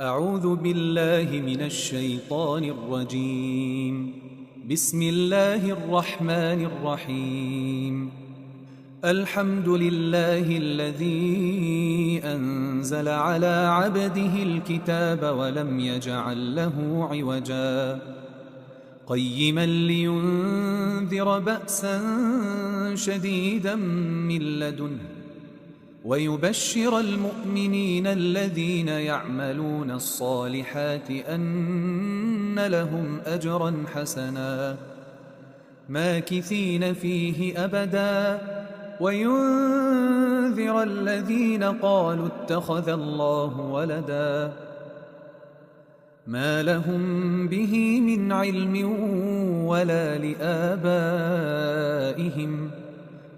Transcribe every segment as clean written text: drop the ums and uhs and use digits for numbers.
أعوذ بالله من الشيطان الرجيم. بسم الله الرحمن الرحيم. الحمد لله الذي أنزل على عبده الكتاب ولم يجعل له عوجا قيما لينذر بأسا شديدا من لدنه ويبشر المؤمنين الذين يعملون الصالحات أن لهم أجرا حسنا ماكثين فيه أبدا وينذر الذين قالوا اتخذ الله ولدا ما لهم به من علم ولا لآبائهم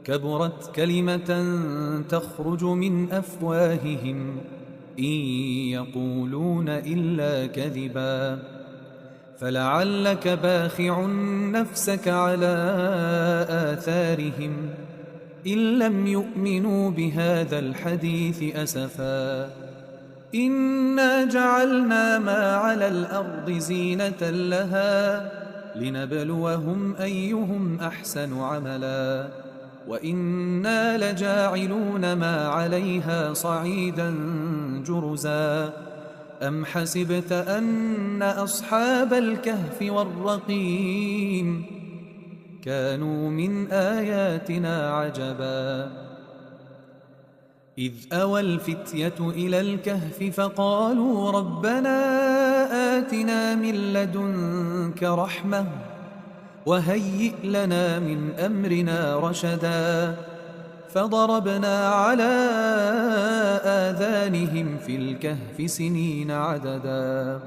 كبرت كلمة تخرج من أفواههم إن يقولون إلا كذبا فلعلك باخع نفسك على آثارهم إن لم يؤمنوا بهذا الحديث أسفا إنا جعلنا ما على الأرض زينة لها لنبلوهم أيهم أحسن عملا وإنا لجاعلون ما عليها صعيدا جرزا أم حسبت أن أصحاب الكهف والرقيم كانوا من آياتنا عجبا إذ أوى الفتية إلى الكهف فقالوا ربنا آتنا من لدنك رحمة وهيئ لنا من أمرنا رشدا فضربنا على آذانهم في الكهف سنين عددا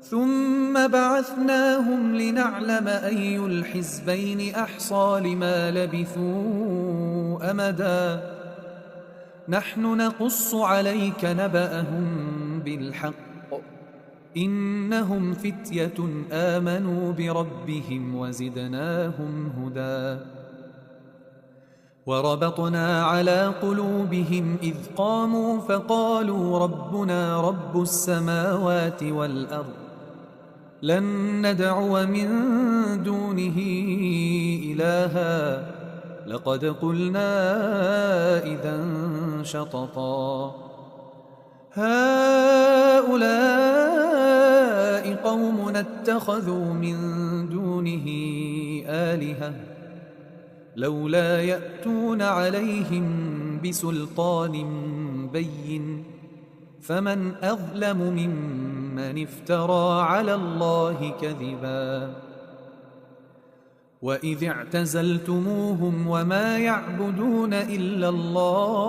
ثم بعثناهم لنعلم أي الحزبين أحصى لما لبثوا أمدا نحن نقص عليك نبأهم بالحق إنهم فتية آمنوا بربهم وزدناهم هدى وربطنا على قلوبهم إذ قاموا فقالوا ربنا رب السماوات والأرض لن ندعو من دونه إلها لقد قلنا إذا شططا هؤلاء قومنا اتخذوا من دونه آلهة لولا يأتون عليهم بسلطان بين فمن أظلم ممن افترى على الله كذبا وإذ اعتزلتموهم وما يعبدون إلا الله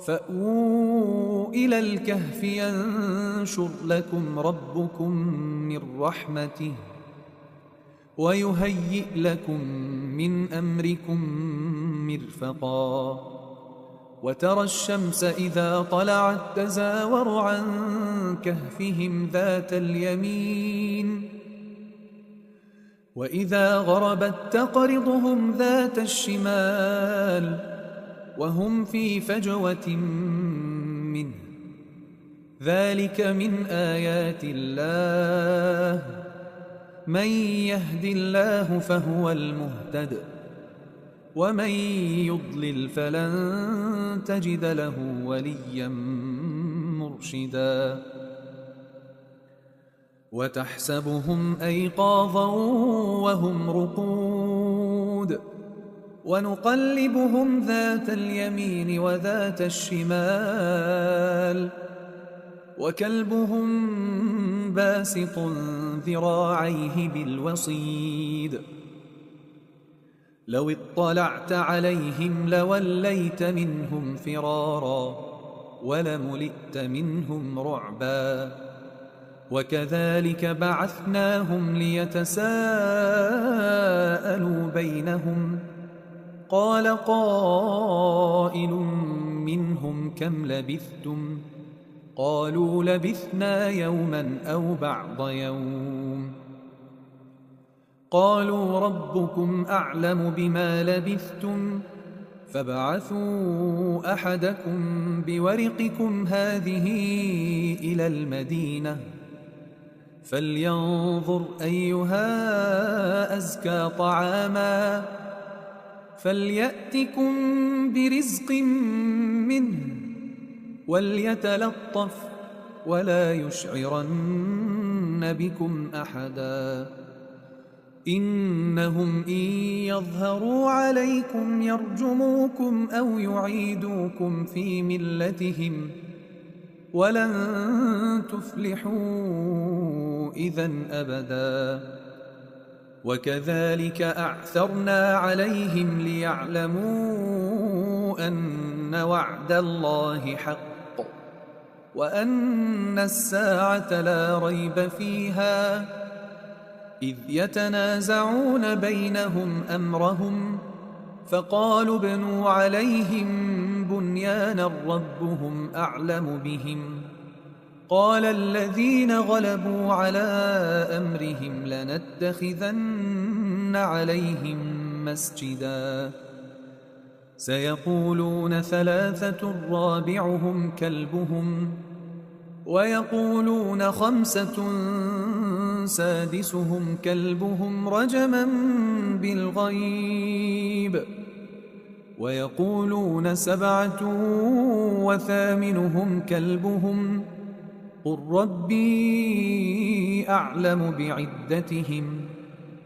فأووا إلى الكهف ينشر لكم ربكم من رحمته ويهيئ لكم من أمركم مرفقا وترى الشمس إذا طلعت تزاور عن كهفهم ذات اليمين وإذا غربت تقرضهم ذات الشمال وهم في فجوة منه ذلك من آيات الله من يهد الله فهو المهتد ومن يضلل فلن تجد له وليا مرشدا وتحسبهم أيقاظا وهم رقود ونقلبهم ذات اليمين وذات الشمال وكلبهم باسط ذراعيه بالوصيد لو اطلعت عليهم لوليت منهم فرارا ولملئت منهم رعبا وكذلك بعثناهم ليتساءلوا بينهم قال قائل منهم كم لبثتم قالوا لبثنا يوما أو بعض يوم قالوا ربكم أعلم بما لبثتم فابعثوا أحدكم بورقكم هذه إلى المدينة فلينظر أيها أزكى طعاما فليأتكم برزق منه وليتلطف ولا يشعرن بكم أحدا إنهم إن يظهروا عليكم يرجموكم أو يعيدوكم في ملتهم ولن تفلحوا إذن أبدا وكذلك أعثرنا عليهم ليعلموا أن وعد الله حق وأن الساعة لا ريب فيها إذ يتنازعون بينهم أمرهم فقالوا ابنوا عليهم بنيانا ربهم أعلم بهم قال الذين غلبوا على أمرهم لنتخذن عليهم مسجدا سيقولون ثلاثة رابعهم كلبهم ويقولون خمسة سادسهم كلبهم رجما بالغيب ويقولون سبعة وثامنهم كلبهم قل ربي أعلم بعدتهم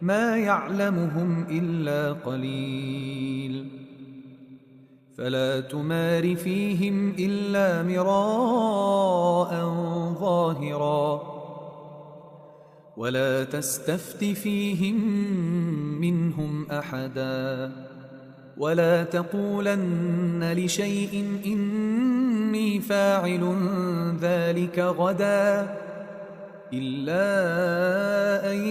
ما يعلمهم إلا قليل فلا تمار فيهم إلا مراء ظاهرا ولا تستفت فيهم منهم أحدا ولا تقولن لشيء إني فاعل ذلك غدا إلا أن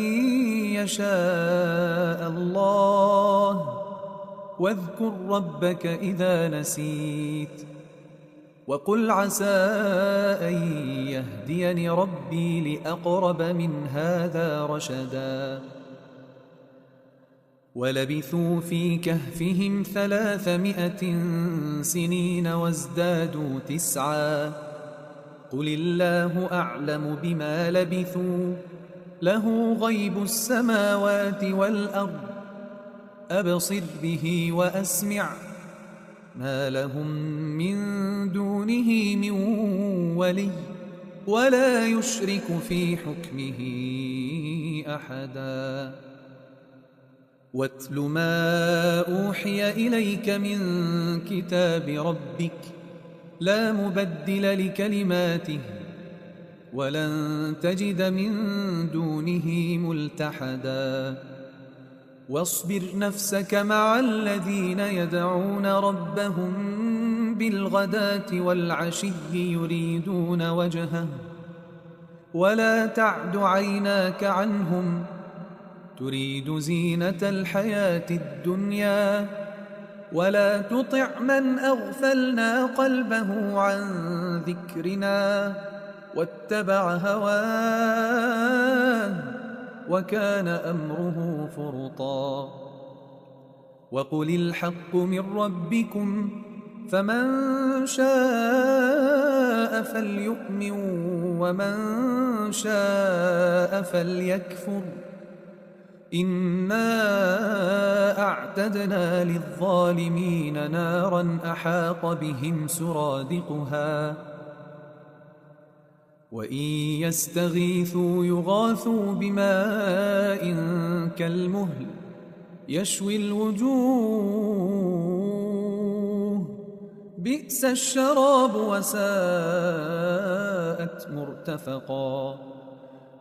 يشاء الله واذكر ربك إذا نسيت وقل عسى أن يهديني ربي لأقرب من هذا رشدا ولبثوا في كهفهم 300 سنين وازدادوا 9 قل الله أعلم بما لبثوا له غيب السماوات والأرض أبصر به وأسمع ما لهم من دونه من ولي ولا يشرك في حكمه أحدا واتل ما أوحي إليك من كتاب ربك لا مبدل لكلماته ولن تجد من دونه ملتحدا واصبر نفسك مع الذين يدعون ربهم بالغداة والعشي يريدون وجهه ولا تعد عيناك عنهم تريد زينة الحياة الدنيا ولا تطع من أغفلنا قلبه عن ذكرنا واتبع هواه وكان أمره فرطا وقل الحق من ربكم فمن شاء فليؤمن ومن شاء فليكفر إنا أعتدنا للظالمين نارا أحاط بهم سرادقها وإن يستغيثوا يغاثوا بماء كالمهل يشوي الوجوه بئس الشراب وساءت مرتفقا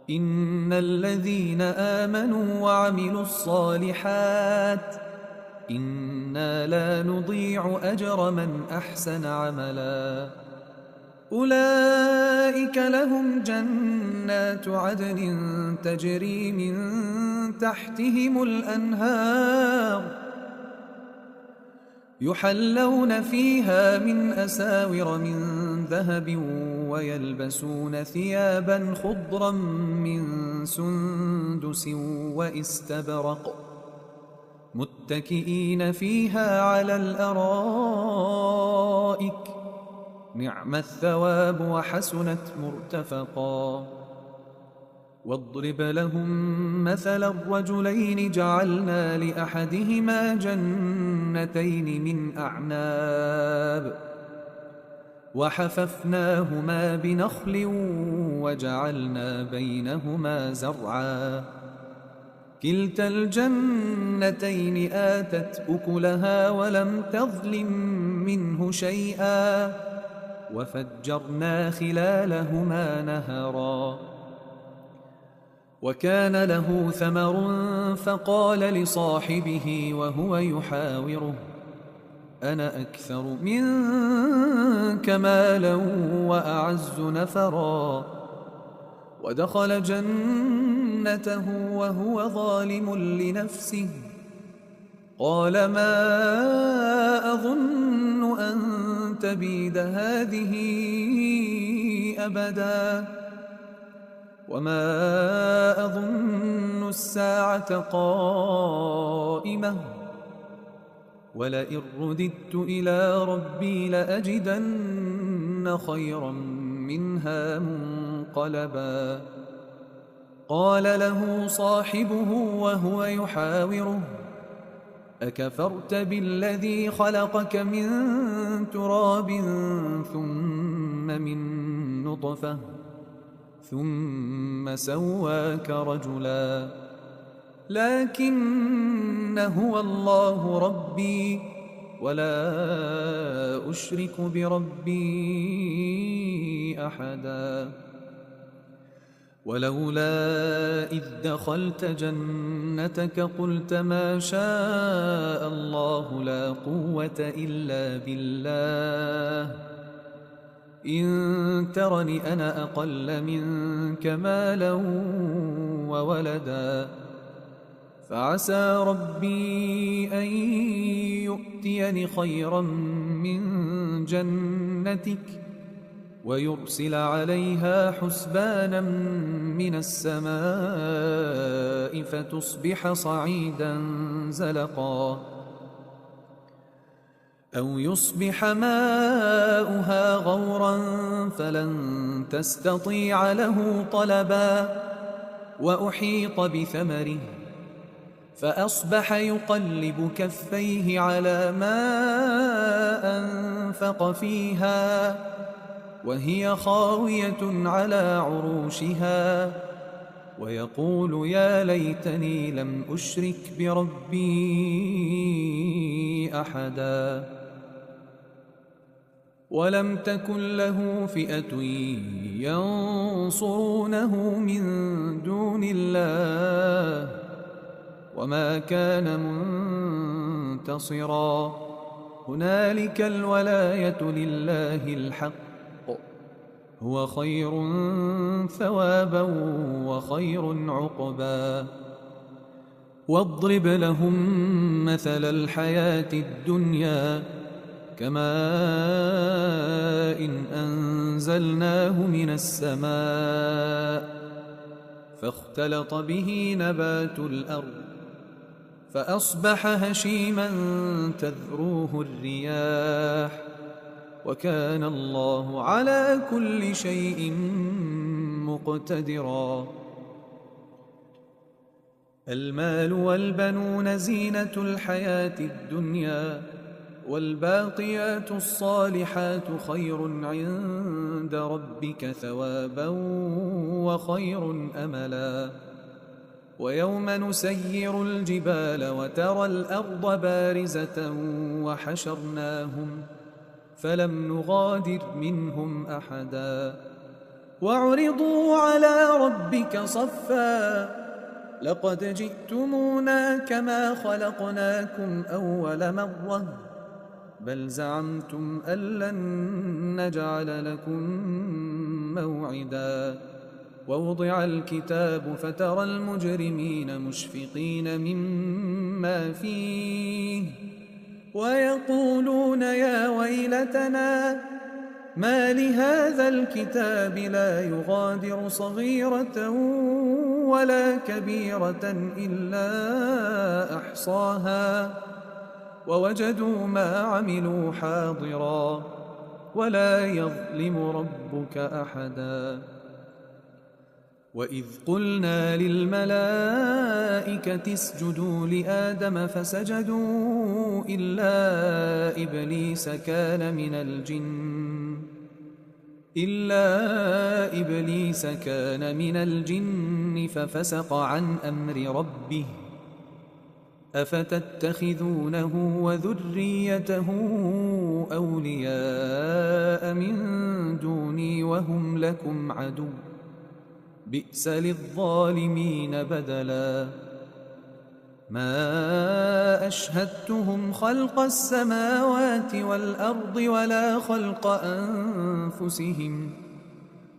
إن الذين آمنوا وعملوا الصالحات إنا لا نضيع أجر من أحسن عملا أولئك لهم جنات عدن تجري من تحتهم الأنهار يحلون فيها من أساور من ذهب ويلبسون ثيابا خضرا من سندس وإستبرق متكئين فيها على الأرائك نعم الثواب وحسنت مرتفقا. واضرب لهم مثل الرجلين جعلنا لأحدهما جنتين من أعناب وحففناهما بنخل وجعلنا بينهما زرعا كلتا الجنتين آتت أكلها ولم تظلم منه شيئا وفجرنا خلالهما نهرا. وكان له ثمر فقال لصاحبه وهو يحاوره أنا أكثر منك مالا وأعز نفرا. ودخل جنته وهو ظالم لنفسه قال ما أظن أن تبيد هذه أبدا وما أظن الساعة قائمة ولئن رددت إلى ربي لأجدن خيرا منها منقلبا. قال له صاحبه وهو يحاوره أكفرت بالذي خلقك من تراب ثم من نطفة ثم سواك رجلا لكن هو الله ربي ولا أشرك بربي أحدا. ولولا إذ دخلت جنتك قلت ما شاء الله لا قوة إلا بالله إن ترني أنا أقل منك مالا وولدا فعسى ربي أن يؤتيني خيرا من جنتك ويرسل عليها حسبانا من السماء فتصبح صعيدا زلقا أو يصبح ماؤها غورا فلن تستطيع له طلبا. وأحيط بثمره فأصبح يقلب كفيه على ما أنفق فيها وهي خاوية على عروشها ويقول يا ليتني لم أشرك بربي أحدا. ولم تكن له فئة ينصرونه من دون الله وما كان منتصرا. هنالك الولاية لله الحق هو خير ثوابا وخير عقبا. واضرب لهم مثل الحياة الدنيا كماء إن أنزلناه من السماء فاختلط به نبات الأرض فأصبح هشيما تذروه الرياح وكان الله على كل شيء مقتدرا. المال والبنون زينة الحياة الدنيا والباقيات الصالحات خير عند ربك ثوابا وخير أملا. ويوم نسير الجبال وترى الأرض بارزة وحشرناهم فلم نغادر منهم أحدا. وعرضوا على ربك صفا لقد جئتمونا كما خلقناكم أول مرة بل زعمتم أن لن نجعل لكم موعدا. ووضع الكتاب فترى المجرمين مشفقين مما فيه ويقولون يا ويلتنا ما لهذا الكتاب لا يغادر صغيرة ولا كبيرة إلا أحصاها ووجدوا ما عملوا حاضرا ولا يظلم ربك أحدا. وإذ قلنا للملائكة اسجدوا لآدم فسجدوا إلا إبليس كان من الجن ففسق عن أمر ربه أفتتخذونه وذريته أولياء من دوني وهم لكم عدو بئس للظالمين بدلا. ما أشهدتهم خلق السماوات والأرض ولا خلق أنفسهم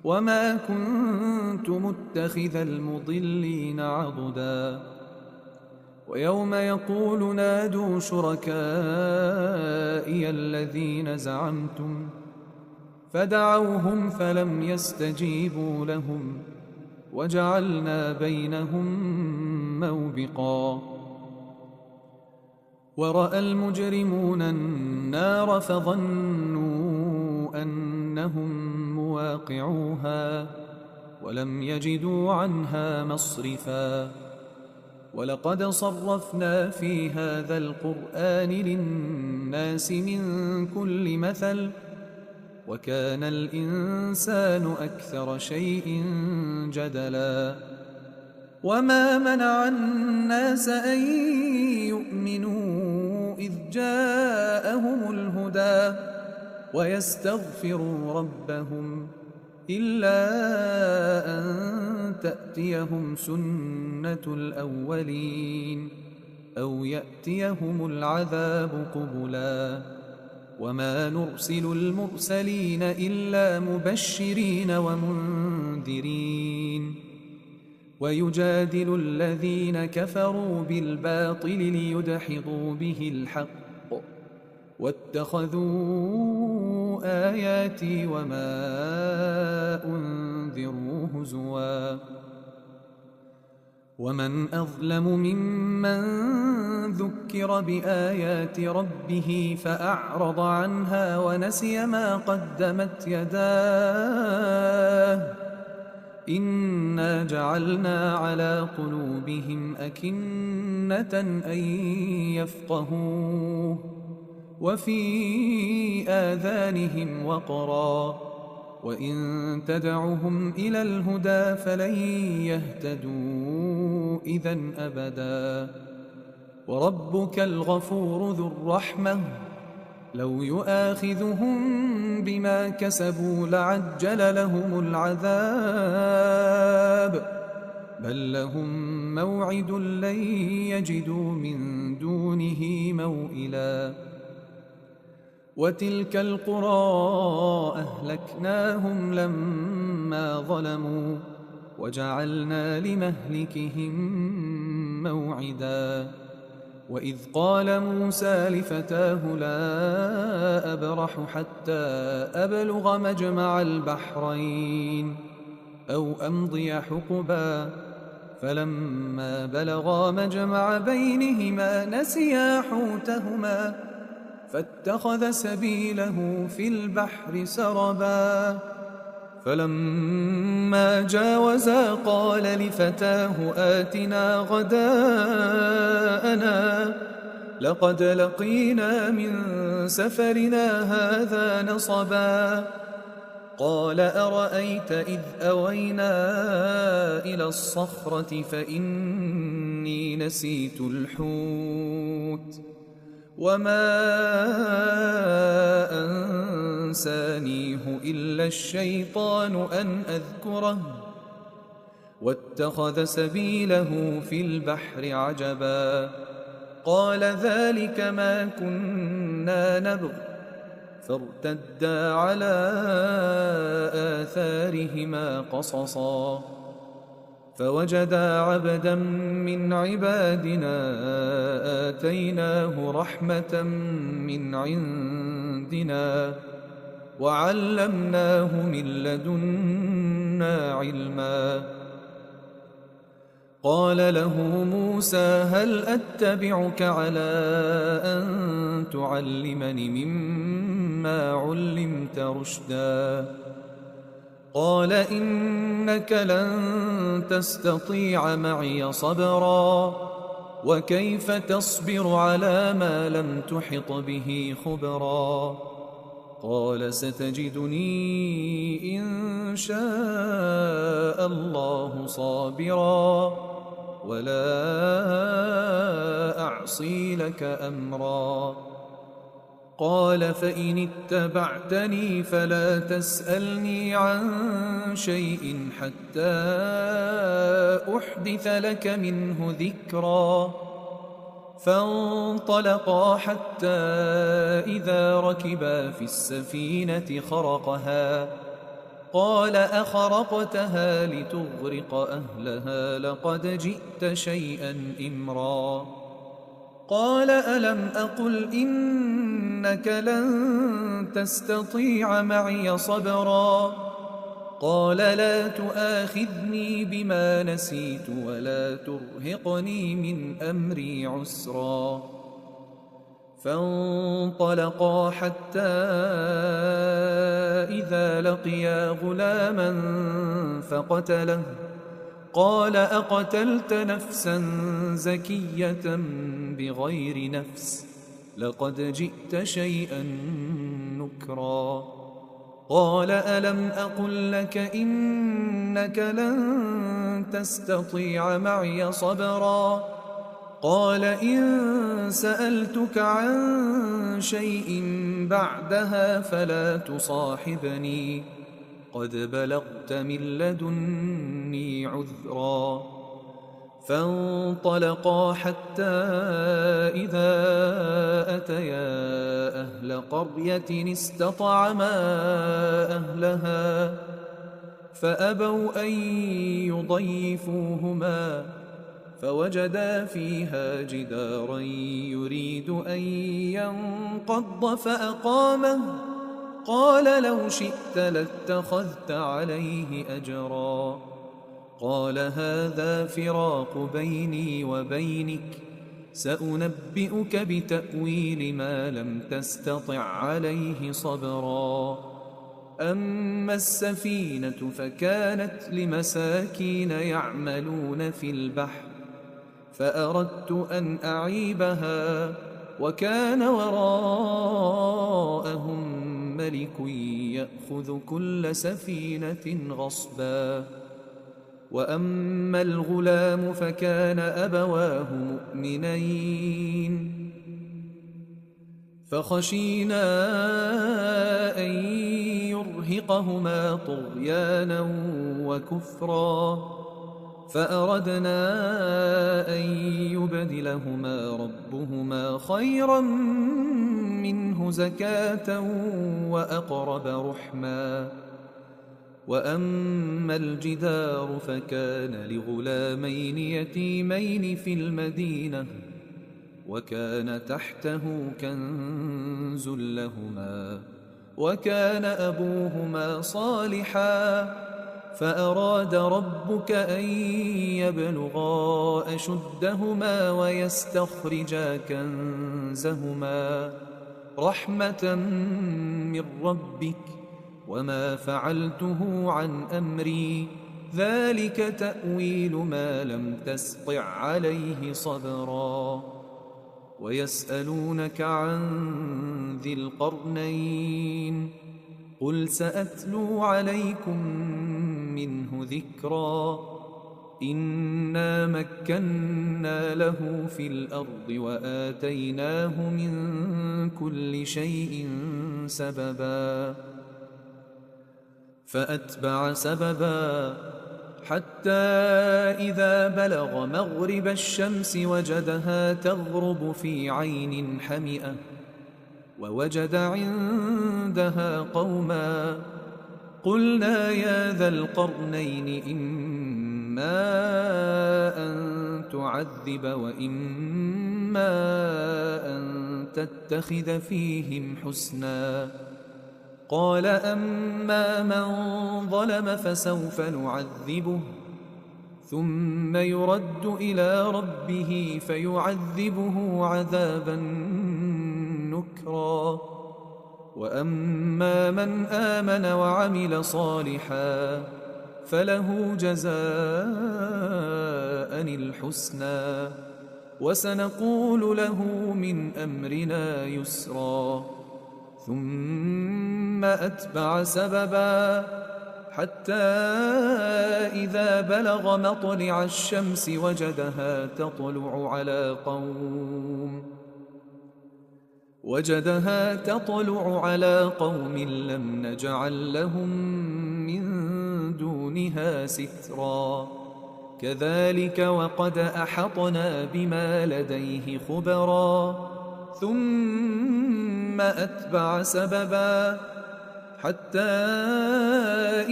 وما كنت متخذ المضلين عضدا. ويوم يقول نادوا شركائي الذين زعمتم فدعوهم فلم يستجيبوا لهم وجعلنا بينهم موبقا. ورأى المجرمون النار فظنوا أنهم مواقعوها ولم يجدوا عنها مصرفا. ولقد صرفنا في هذا القرآن للناس من كل مثل وكان الإنسان أكثر شيء جدلا. وما منع الناس أن يؤمنوا إذ جاءهم الهدى ويستغفروا ربهم إلا أن تأتيهم سنة الأولين أو يأتيهم العذاب قبلا. وما نرسل المرسلين إلا مبشرين ومنذرين ويجادل الذين كفروا بالباطل ليدحضوا به الحق واتخذوا آياتي وما أنذروا هزوا. ومن أظلم ممن ذكر بآيات ربه فأعرض عنها ونسي ما قدمت يداه إنا جعلنا على قلوبهم أكنة أن يفقهوه وفي آذانهم وقرا وإن تدعهم إلى الهدى فلن يهتدوا إذن أبدا. وربك الغفور ذو الرحمة لو يؤاخذهم بما كسبوا لعجل لهم العذاب بل لهم موعد لن يجدوا من دونه موئلا. وتلك القرى أهلكناهم لما ظلموا وجعلنا لمهلكهم موعدا. وإذ قال موسى لفتاه لا أبرح حتى أبلغ مجمع البحرين أو أمضي حقبا فلما بلغا مجمع بينهما نسيا حوتهما فاتخذ سبيله في البحر سربا. فلما جاوزا قال لفتاه آتنا غداءنا لقد لقينا من سفرنا هذا نصبا. قال أرأيت إذ أوينا إلى الصخرة فإني نسيت الحوت وما أنسانيه إلا الشيطان أن أذكره واتخذ سبيله في البحر عجبا. قال ذلك ما كنا نبغ فارتدا على آثارهما قصصا فوجدا عبدا من عبادنا آتيناه رحمة من عندنا وعلمناه من لدنا علما. قال له موسى هل أتبعك على أن تعلمني مما علمت رشدا قال إنك لن تستطيع معي صبرا وكيف تصبر على ما لم تحط به خبرا قال ستجدني إن شاء الله صابرا ولا أعصي لك أمرا قال فإن اتبعتني فلا تسألني عن شيء حتى أحدث لك منه ذكرا فانطلقا حتى إذا ركبا في السفينة خرقها قال أخرقتها لتغرق أهلها لقد جئت شيئا إمرا قال ألم أقل إنك لن تستطيع معي صبرا قال لا تؤاخذني بما نسيت ولا ترهقني من أمري عسرا فانطلقا حتى إذا لقيا غلاما فقتله قال أقتلت نفسا زكية بغير نفس لقد جئت شيئا نكرا قال ألم أقل لك إنك لن تستطيع معي صبرا قال إن سألتك عن شيء بعدها فلا تصاحبني قد بلغت من لدني عذرا فانطلقا حتى إذا أتيا أهل قرية استطعما أهلها فأبوا أن يضيفوهما فوجدا فيها جدارا يريد أن ينقض فأقامه قال لو شئت لاتخذت عليه أجرا قال هذا فراق بيني وبينك سأنبئك بتأويل ما لم تستطع عليه صبرا أما السفينة فكانت لمساكين يعملون في البحر فأردت أن أعيبها وكان وراءهم ملك يأخذ كل سفينة غصبا وأما الغلام فكان أبواه مؤمنين فخشينا أن يرهقهما طغيانا وكفرا فأردنا أن يبدلهما ربهما خيرا منه زكاة وأقرب رحما وأما الجدار فكان لغلامين يتيمين في المدينة وكان تحته كنز لهما وكان أبوهما صالحا فأراد ربك أن يبلغا أشدهما ويستخرجا كنزهما رحمة من ربك وما فعلته عن أمري ذلك تأويل ما لم تسطع عليه صبرا ويسألونك عن ذي القرنين قل سأتلو عليكم منه ذكرا إنا مكنا له في الأرض وآتيناه من كل شيء سببا فأتبع سببا حتى إذا بلغ مغرب الشمس وجدها تغرب في عين حمئة ووجد عندها قوما قلنا يا ذا القرنين إما أن تعذب وإما أن تتخذ فيهم حسنا قال أما من ظلم فسوف نعذبه ثم يرد إلى ربه فيعذبه عذابا نكرا. وأما من آمن وعمل صالحا فله جزاء الحسنى وسنقول له من أمرنا يسرا. ثم أتبع سببا حتى إذا بلغ مطلع الشمس وجدها تطلع على قوم لم نجعل لهم من دونها سترا. كذلك وقد أحطنا بما لديه خبرا. ثم أتبع سببا حتى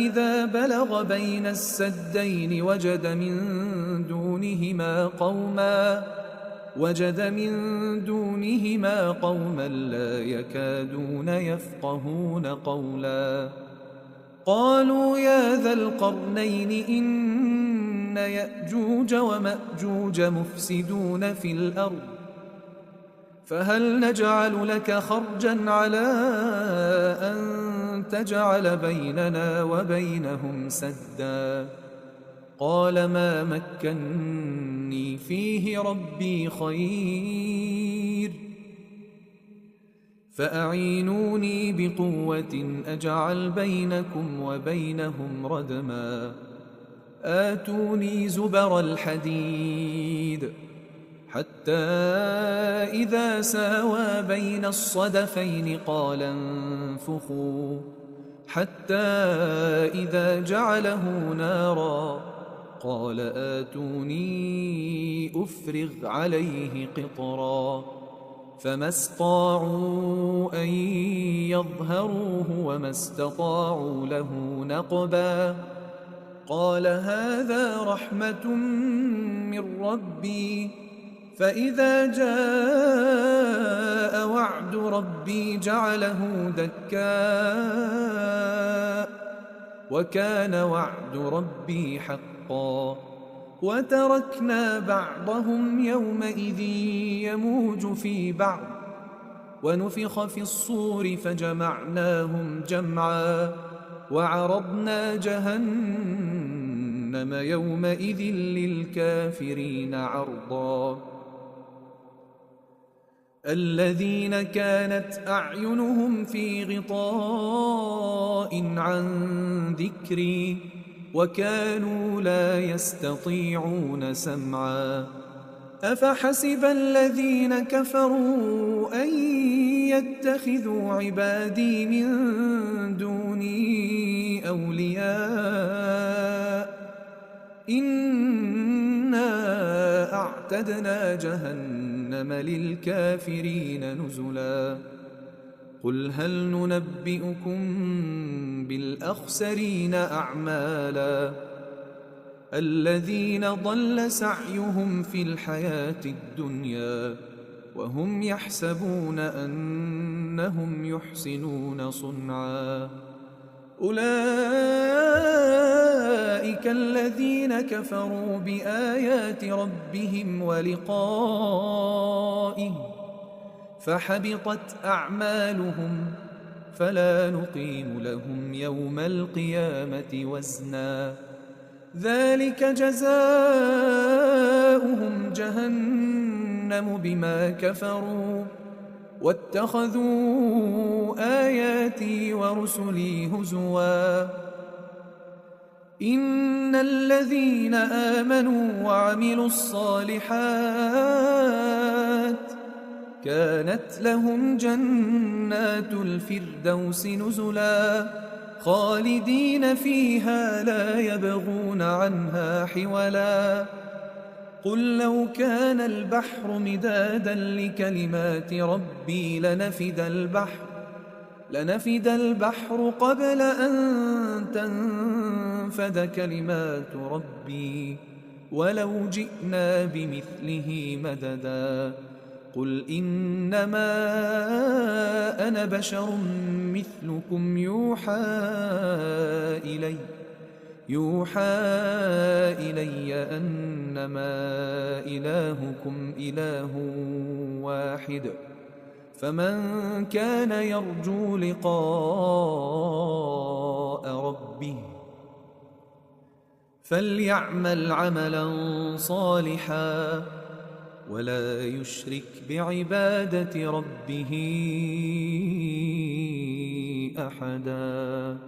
إذا بلغ بين السدين وجد من دونهما قوما لا يكادون يفقهون قولا. قالوا يا ذا القرنين إن يأجوج ومأجوج مفسدون في الأرض فهل نجعل لك خرجا على أن تجعل بيننا وبينهم سدا؟ قال ما مكني فيه ربي خير فأعينوني بقوة أجعل بينكم وبينهم ردما. آتوني زبر الحديد حتى إذا ساوى بين الصدفين قال انفخوا حتى إذا جعله نارا قال آتوني أفرغ عليه قطرا. فما استطاعوا أن يظهروه وما استطاعوا له نقبا. قال هذا رحمة من ربي فإذا جاء وعد ربي جعله دكاء وكان وعد ربي حقا. وتركنا بعضهم يومئذ يموج في بعض ونفخ في الصور فجمعناهم جمعا وعرضنا جهنم يومئذ للكافرين عرضا. الذين كانت أعينهم في غطاء عن ذكري وكانوا لا يستطيعون سمعا. أفحسب الذين كفروا أن يتخذوا عبادي من دوني أولياء إنا أعتدنا جهنم للكافرين نزلا. قل هل ننبئكم بالأخسرين أعمالا الذين ضل سعيهم في الحياة الدنيا وهم يحسبون أنهم يحسنون صنعا. أولئك الذين كفروا بآيات ربهم ولقائه فحبطت أعمالهم فلا نقيم لهم يوم القيامة وزنا. ذلك جزاؤهم جهنم بما كفروا واتخذوا آياتي ورسلي هزوا. إن الذين آمنوا وعملوا الصالحات كانت لهم جنات الفردوس نزلا خالدين فيها لا يبغون عنها حولا. قل لو كان البحر مدادا لكلمات ربي لنفد البحر قبل أن تنفد كلمات ربي ولو جئنا بمثله مددا. قل إنما أنا بشر مثلكم يوحى إلي يوحى إلي أنما إلهكم إله واحد فمن كان يرجو لقاء ربه فليعمل عملا صالحا ولا يشرك بعبادة ربه أحدا.